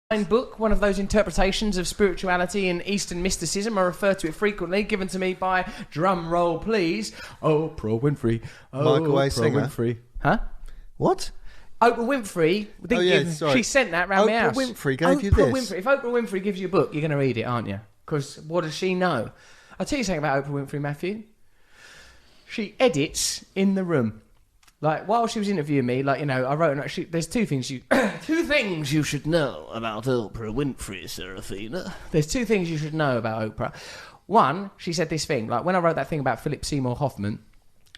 book, one of those interpretations of spirituality and Eastern mysticism. I refer to it frequently, given to me by, drum roll please, Oprah Winfrey. Microwave singer. Winfrey. Huh? What? Oprah Winfrey, she sent that round my house. Oprah Winfrey gave you this? Winfrey. If Oprah Winfrey gives you a book, you're going to read it, aren't you? Because what does she know? I'll tell you something about Oprah Winfrey, Matthew. She edits in the room. Like, while she was interviewing me, like, you know, I wrote, there's two things you should know about Oprah Winfrey, Serafina. There's two things you should know about Oprah. One, she said this thing, like, when I wrote that thing about Philip Seymour Hoffman,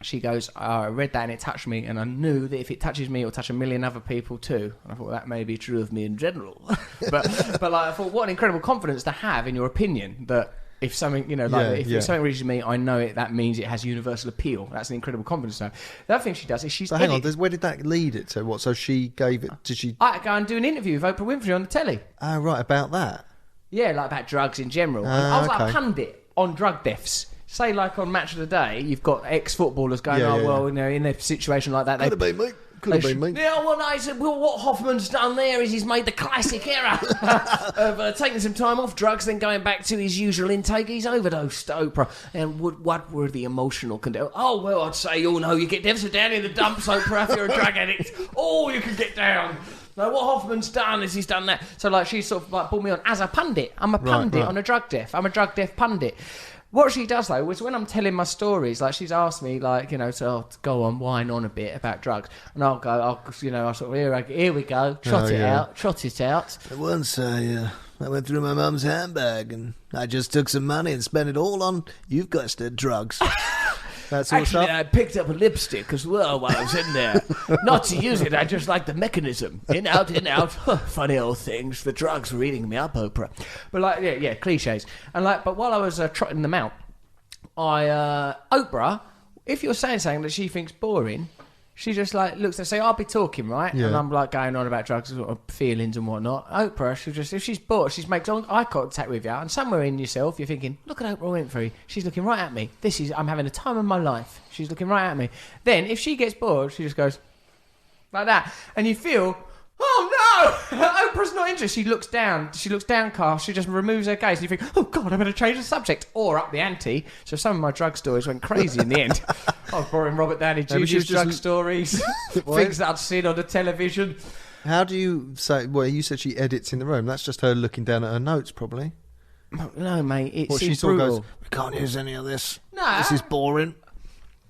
she goes, I read that and it touched me, and I knew that if it touches me, it'll touch a million other people too. And I thought, that may be true of me in general. but like, I thought, what an incredible confidence to have in your opinion, that if something, you know, like if something reaches me, I know it. That means it has universal appeal. That's an incredible confidence. Now, the other thing she does is she's. So hang on, where did that lead it to? What? So she gave it? Did she? I go and do an interview with Oprah Winfrey on the telly. Oh, right, about that. Yeah, like about drugs in general. I was like a pundit on drug deaths. Say, like on Match of the Day, you've got ex-footballers going, well, you know, in a situation like that, could have been me. Could have been me. Yeah, well, no, he said, well, what Hoffman's done there is he's made the classic error of taking some time off drugs, then going back to his usual intake. He's overdosed, Oprah. And what were the emotional conditions? Oh, well, I'd say, you get down in the dumps, Oprah, if you're a drug addict. Oh, you can get down. No, what Hoffman's done is he's done that. So, like, she sort of like brought me on as a pundit. I'm a pundit on a drug death. I'm a drug death pundit. What she does, though, is when I'm telling my stories, like, she's asked me, like, you know, to go on, whine on a bit about drugs. And I'll sort of, here we go, trot it out. Once I went through my mum's handbag and I just took some money and spent it all on, you've got drugs. That sort of stuff. I picked up a lipstick as well while I was in there. Not to use it, I just like the mechanism. In, out. Funny old things. The drugs were eating me up, Oprah. But like, yeah, cliches. And like, but while I was trotting them out, Oprah, if you're saying something that she thinks boring, she just like looks and say, I'll be talking, right? Yeah. And I'm like going on about drugs, sort of feelings and whatnot. Oprah, she'll just, if she's bored, she makes eye contact with you. And somewhere in yourself, you're thinking, look at Oprah Winfrey. She's looking right at me. I'm having a time of my life. She's looking right at me. Then if she gets bored, she just goes like that. And you feel, oh no, Oprah's not interested. She looks downcast. She just removes her gaze. And you think, oh God, I'm going to change the subject. Or up the ante. So some of my drug stories went crazy in the end. I was borrowing Robert Downey Jr.'s drug stories, things that I'd seen on the television. How do you say, well, you said she edits in the room. That's just her looking down at her notes, probably. No, mate, it's she sort of goes, we can't use any of this. No. This is boring.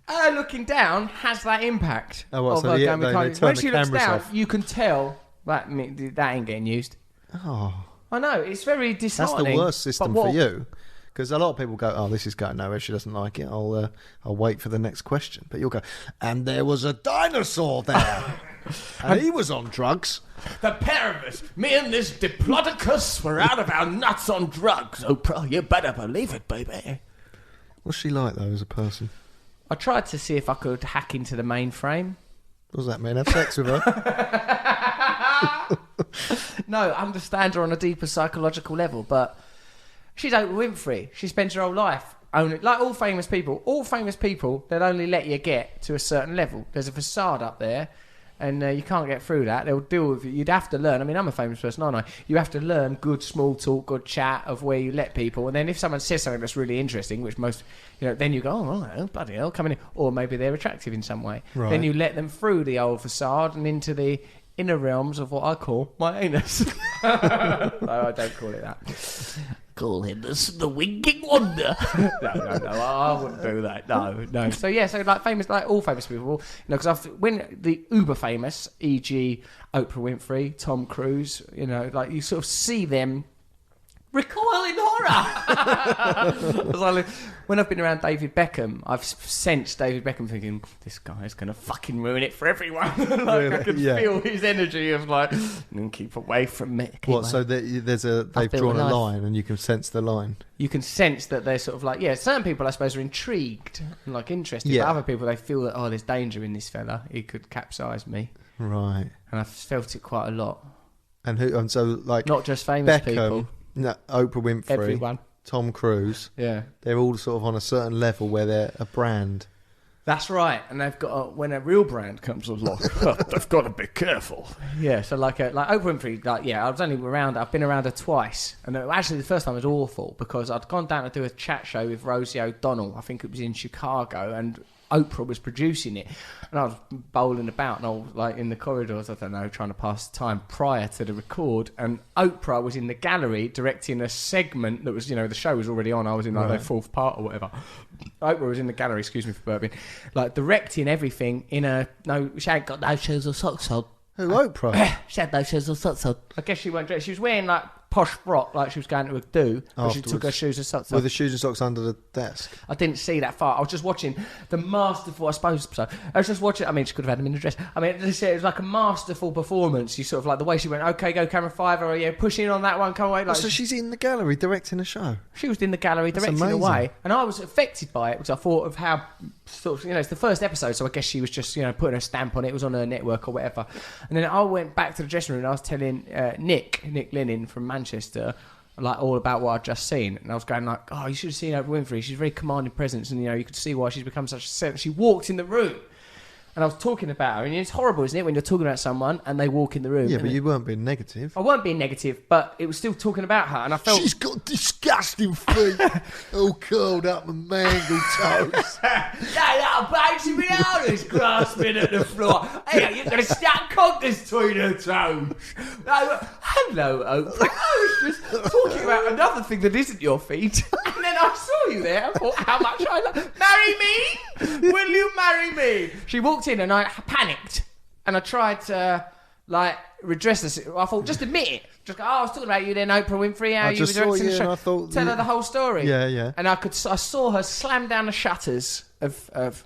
Her looking down has that impact. Oh, what, so they turn when she the looks down, off. you can tell that ain't getting used. Oh. I know, it's very disheartening. That's the worst system for you. Because a lot of people go, oh, this is going nowhere. She doesn't like it. I'll wait for the next question. But you'll go, and there was a dinosaur there. And he was on drugs. The pair of us, me and this Diplodocus, were out of our nuts on drugs. Oprah, you better believe it, baby. What's she like, though, as a person? I tried to see if I could hack into the mainframe. What does that mean? Have sex with her? No, understand her on a deeper psychological level, but she's Oprah Winfrey. She spends her whole life only, like all famous people, they'll only let you get to a certain level. There's a facade up there, and you can't get through that. They'll deal with you. You'd have to learn. I mean, I'm a famous person, aren't I? You have to learn good small talk, good chat of where you let people. And then if someone says something that's really interesting, which most, then you go, oh, bloody hell, coming in. Or maybe they're attractive in some way. Right. Then you let them through the old facade and into the inner realms of what I call my anus. No, I don't call it that. Call him the winking wonder. No, I wouldn't do that. No. So yeah, so like all famous people, because when the uber famous, e.g. Oprah Winfrey, Tom Cruise, like you sort of see them recoil in horror. When I've been around David Beckham, I've sensed David Beckham thinking, this guy's going to fucking ruin it for everyone. Really? I can feel his energy of keep away from me. So they've drawn a line and you can sense the line? You can sense that they're sort of certain people I suppose are intrigued and interested, but other people they feel that, there's danger in this fella, he could capsize me. Right. And I've felt it quite a lot. And so not just famous Beckham, people. No, Oprah Winfrey, everyone, Tom Cruise, yeah, they're all sort of on a certain level where they're a brand. That's right, and they've got when a real brand comes along, they've got to be careful. Yeah, so like Oprah Winfrey, I've been around her twice, and actually the first time was awful because I'd gone down to do a chat show with Rosie O'Donnell. I think it was in Chicago, and Oprah was producing it, and I was bowling about, and I was like in the corridors, I don't know, trying to pass the time prior to the record, and Oprah was in the gallery directing a segment that was, the show was already on. I was in their fourth part or whatever. Oprah was in the gallery, excuse me for burping, like directing everything she ain't got no shoes or socks on. Who, Oprah? She had no shoes or socks on. I guess she weren't dressed. She was wearing like posh frock, like she was going to a do, but she took her shoes and socks off. With the shoes and socks under the desk. I didn't see that far. I was just watching the masterful, I suppose so. I was just watching, she could have had them in a dress. It was like a masterful performance. You sort of like the way she went, okay, go camera 5, or yeah, push in on that one, come away. Like, so she's in the gallery directing a show? She was in the gallery directing away. And I was affected by it because I thought of how, sort of, it's the first episode, so I guess she was just, putting a stamp on it. It was on her network or whatever. And then I went back to the dressing room and I was telling Nick Lennon from Manchester, like all about what I'd just seen, and I was going like, "Oh, you should have seen Oprah Winfrey. She's a very commanding presence, and you could see why she's become such a celebrity." She walked in the room, and I was talking about her, and it's horrible, isn't it, when you're talking about someone and they walk in the room? Yeah, but you weren't being negative. I weren't being negative, but it was still talking about her, and I felt she's got disgusting feet, all curled up and mangled toes. That little baby Rihanna's grasping at the floor. Hey, you're going to start contest between her toes. Hello, Oprah. I was just talking about another thing that isn't your feet, and then I saw you there. I thought, how much I love. Marry me? Will you marry me? She walked in and I panicked, and I tried to redress this. I thought, just admit it. Just go, I was talking about you then, Oprah Winfrey. How you were directing the show. I thought tell her the whole story. Yeah. And I saw her slam down the shutters of.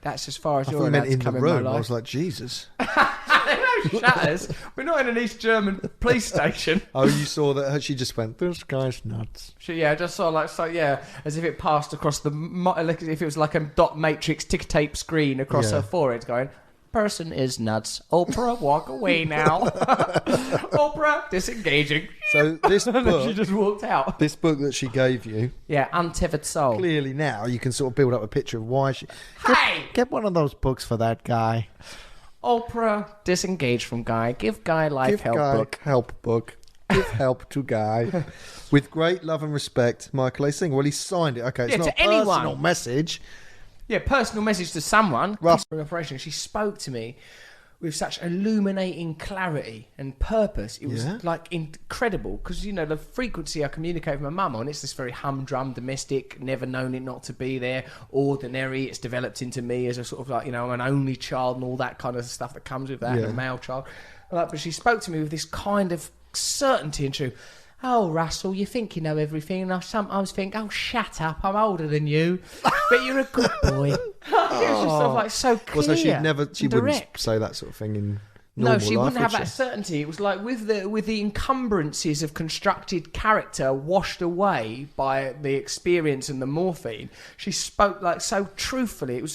That's as far as I you're allowed to in come the in room. my life. I was like, Jesus. No shutters. We're not in an East German police station. Oh, you saw that? She just went, this guy's nuts. I just saw as if it passed across if it was like a dot matrix ticker tape screen across her forehead, going, person is nuts. Oprah, walk away now. Oprah, disengaging. So this book, she just walked out. This book that she gave you, Untethered Soul. Clearly now you can sort of build up a picture of why she. Hey, get one of those books for that guy. Oprah, disengage from Guy. Give Guy help book. Give help to Guy. With great love and respect, Michael A. Singer. Well, he signed it. Okay, it's not a personal message. Yeah, personal message to someone. Russell. Operation. She spoke to me with such illuminating clarity and purpose. It was incredible because the frequency I communicate with my mum on, it's this very humdrum, domestic, never known it not to be there, ordinary. It's developed into me as a sort of I'm an only child and all that kind of stuff that comes with that, and a male child. But she spoke to me with this kind of certainty and truth. Oh, Russell, you think you know everything, and I sometimes think, oh, shut up, I'm older than you, but you're a good boy. It was just sort of so clear. Well, so she wouldn't say that sort of thing in normal life. No, she wouldn't have that certainty. It was like with the encumbrances of constructed character washed away by the experience and the morphine. She spoke so truthfully. It was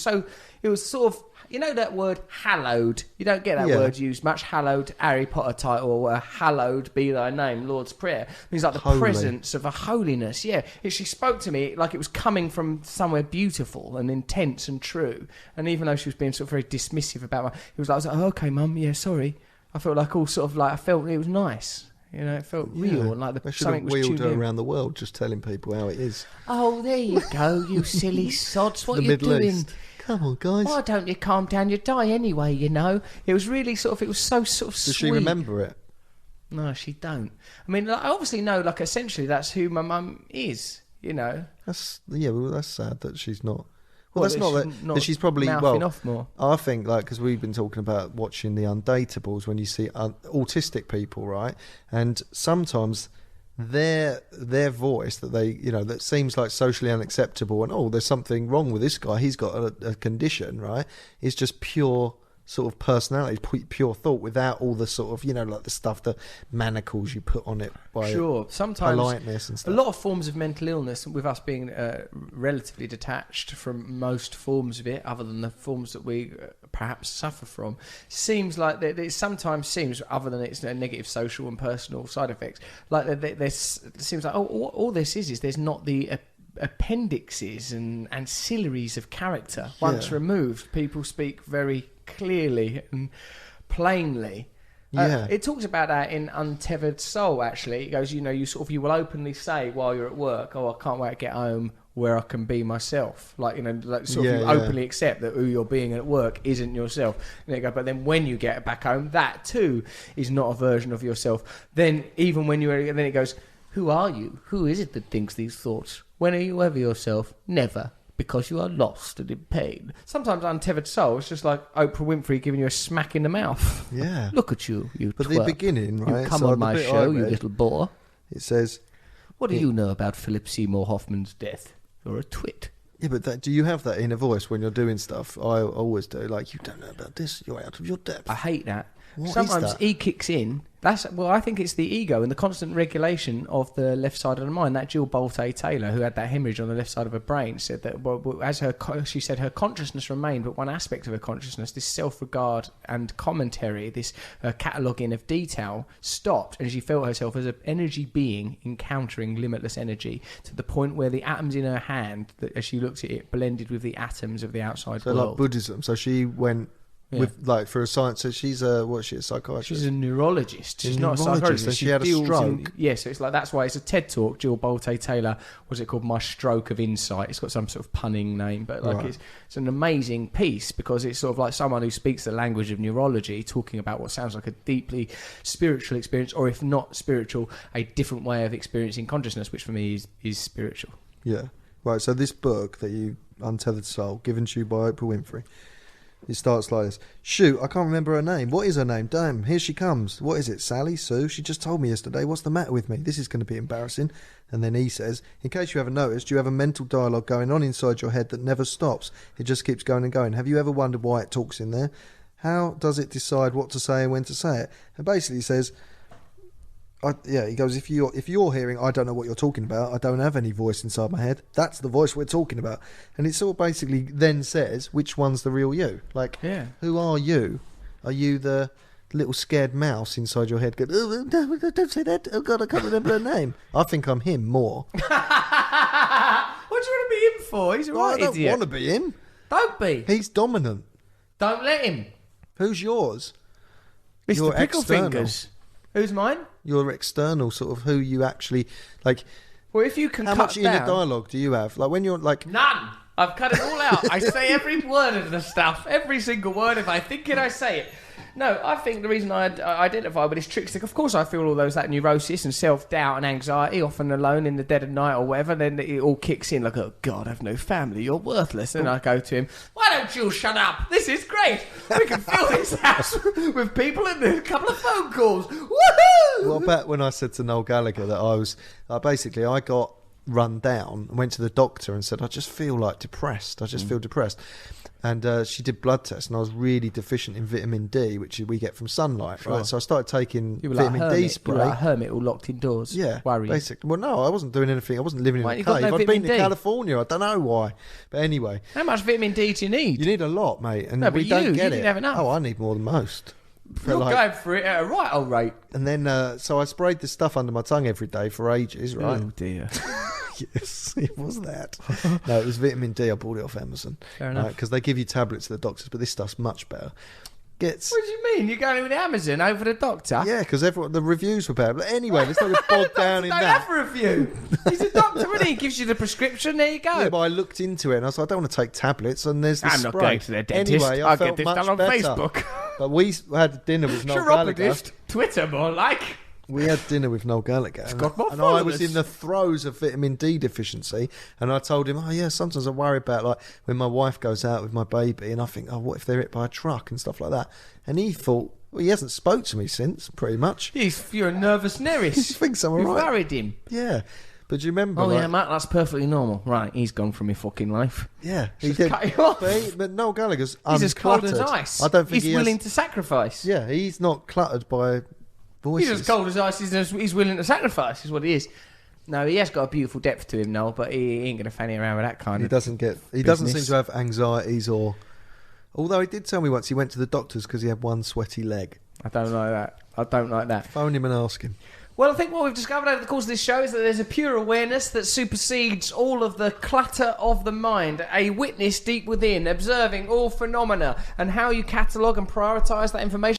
sort of. You know that word hallowed? You don't get that word used much. Hallowed, Harry Potter title, or hallowed be thy name, Lord's Prayer. It means like the presence of a holiness. Yeah, she spoke to me like it was coming from somewhere beautiful and intense and true. And even though she was being sort of very dismissive about it was like, oh, okay, Mum, yeah, sorry. I felt like all sort of I felt it was nice. It felt real and like something was tuned in. They should have wheeled her around the world just telling people how it is. Oh, there you go, you silly sods. What are you doing? East. Come on, guys. Why don't you calm down? You die anyway, It was really it was so sort of sweet. Does she remember it? No, she don't. I obviously know, essentially that's who my mum is, That's sad that she's not. Well, that's not that she's probably off more. I think because we've been talking about watching the Undateables when you see autistic people, right? And sometimes their voice that they that seems like socially unacceptable and there's something wrong with this guy, he's got a condition, right, is just pure sort of personality, pure thought, without all the sort of the stuff, the manacles you put on it by sometimes politeness and stuff. A lot of forms of mental illness, with us being relatively detached from most forms of it, other than the forms that we perhaps suffer from, seems like it sometimes seems, other than its negative social and personal side effects, like there seems like all this is there's not the appendixes and ancillaries of character. Once Yeah. removed, people speak very clearly and plainly. It talks about that in Untethered Soul, actually. It goes, you will openly say while you're at work, I can't wait to get home where I can be myself. Like, you openly accept that who you're being at work isn't yourself. And they go, but then when you get back home, that too is not a version of yourself. Then even when then it goes, who are you? Who is it that thinks these thoughts? When are you ever yourself? Never. Because you are lost and in pain. Sometimes Untethered Soul, it's just like Oprah Winfrey giving you a smack in the mouth. Yeah. Look at you, you But twerp. the beginning, right? You come so on the my bit I show, you read, little bore. It says, What do you know about Philip Seymour Hoffman's death? You're a twit. yeah, but do you have that inner voice when you're doing stuff? I always do. Like, you don't know about this. You're out of your depth. I hate that. What is Sometimes that? he kicks in. I think it's the ego and the constant regulation of the left side of the mind. That Jill Bolte Taylor, who had that hemorrhage on the left side of her brain, said that she said her consciousness remained, but one aspect of her consciousness, this self-regard and commentary, this cataloguing of detail, stopped, and she felt herself as an energy being encountering limitless energy to the point where the atoms in her hand, as she looked at it, blended with the atoms of the outside So world. like Buddhism. So she went with for a science. So she's a psychiatrist? She's a neurologist. She's not a neurologist, psychologist. and she had a stroke. So it's like, that's why it's a TED talk. Jill Bolte Taylor, what's it called? My Stroke of Insight. It's got some sort of punning name, but like it's an amazing piece because it's sort of like someone who speaks the language of neurology talking about what sounds like a deeply spiritual experience, or if not spiritual, a different way of experiencing consciousness, which for me is spiritual. Yeah. Right. So this book that you Untethered Soul, given to you by Oprah Winfrey. It starts like this. Shoot, I can't remember her name. What is her name? Damn, here she comes. What is it, Sally? Sue? She just told me yesterday. What's the matter with me? This is going to be embarrassing. And then he says, in case you haven't noticed, you have a mental dialogue going on inside your head that never stops. It just keeps going and going. Have you ever wondered why it talks in there? How does it decide what to say and when to say it? And basically he says, he goes, if you're hearing, I don't know what you're talking about, I don't have any voice inside my head, that's the voice we're talking about. And it sort of basically then says, which one's the real you? Like, who are you? Are you the little scared mouse inside your head going, oh, don't say that, oh God, I can't remember her name? I think I'm him more. What do you want to be him for? He's a right I don't idiot. want to be him. Don't be. He's dominant. Don't let him. Who's yours? Mr. Your Pickle external. Fingers. Who's mine? Your external, sort of who you actually, like... Well, if you can How cut much down... inner dialogue do you have? Like when you're like... None. I've cut it all out. I say every word of the stuff. Every single word. If I think it, I say it. No, I think the reason I identify with this trickster, of course I feel all that neurosis and self-doubt and anxiety, often alone in the dead of night or whatever, then it all kicks in like, oh God, I've no family, you're worthless. And I go to him, why don't you shut up? This is great. We can fill this house with people and a couple of phone calls. Woohoo! What about when I said to Noel Gallagher that I was... basically, I got run down and went to the doctor and said, I just feel like depressed. I just feel depressed. And she did blood tests, and I was really deficient in vitamin D, which we get from sunlight, Sure. right? So I started taking You were vitamin like a D hermit. spray. You were like a hermit all locked indoors. Yeah, Worrying. basically. Well, no, I wasn't doing anything. I wasn't living in Why, a you got cave. no I'd been vitamin to D? California. I don't know why. But anyway, How much vitamin D do you need? you need a lot, mate, and No, but we don't you get it. didn't have enough. Oh, I need more than most. You're going for it at a right old rate. And then, so I sprayed this stuff under my tongue every day for ages, right? Oh dear. Yes, it was that. No, it was vitamin D. I bought it off Amazon. Fair enough. Because they give you tablets to the doctors, but this stuff's much better. What do you mean? You're going with Amazon over the doctor? Yeah, because the reviews were bad. But anyway, let's not get bogged down in Don't that. have a review. He's a doctor, and he gives you the prescription. There you go. Yeah, but I looked into it and I was like, I don't want to take tablets. And there's this I'm not spray. going to the dentist. Anyway, I'll felt get this much done on better. Facebook. But we had dinner with Noel Gallagher. Chiropodist. Twitter, more like. We had dinner with Noel Gallagher. got more and I was followers. in the throes of vitamin D deficiency. And I told him, oh, yeah, sometimes I worry about, like, when my wife goes out with my baby and I think, oh, what if they're hit by a truck and stuff like that? And he thought, well, he hasn't spoke to me since, pretty much. You're a nervous He neris. thinks I'm all You've right. worried him. Yeah. But do you remember? Oh, like, yeah, Matt, that's perfectly normal. Right, he's gone from your fucking life. Yeah, he Just did. cut you off. But Noel Gallagher's He's as cold as uncluttered. ice. I don't think he's willing to sacrifice. Yeah, he's not cluttered by voices. He's as cold as ice. He's willing to sacrifice, is what he is. No, he has got a beautiful depth to him, Noel, but he ain't going to fanny around with that kind He of doesn't get. He doesn't seem business. to have anxieties or. Although he did tell me once he went to the doctors because he had one sweaty leg. I don't like that. Phone him and ask him. Well, I think what we've discovered over the course of this show is that there's a pure awareness that supersedes all of the clutter of the mind, a witness deep within, observing all phenomena, and how you catalogue and prioritise that information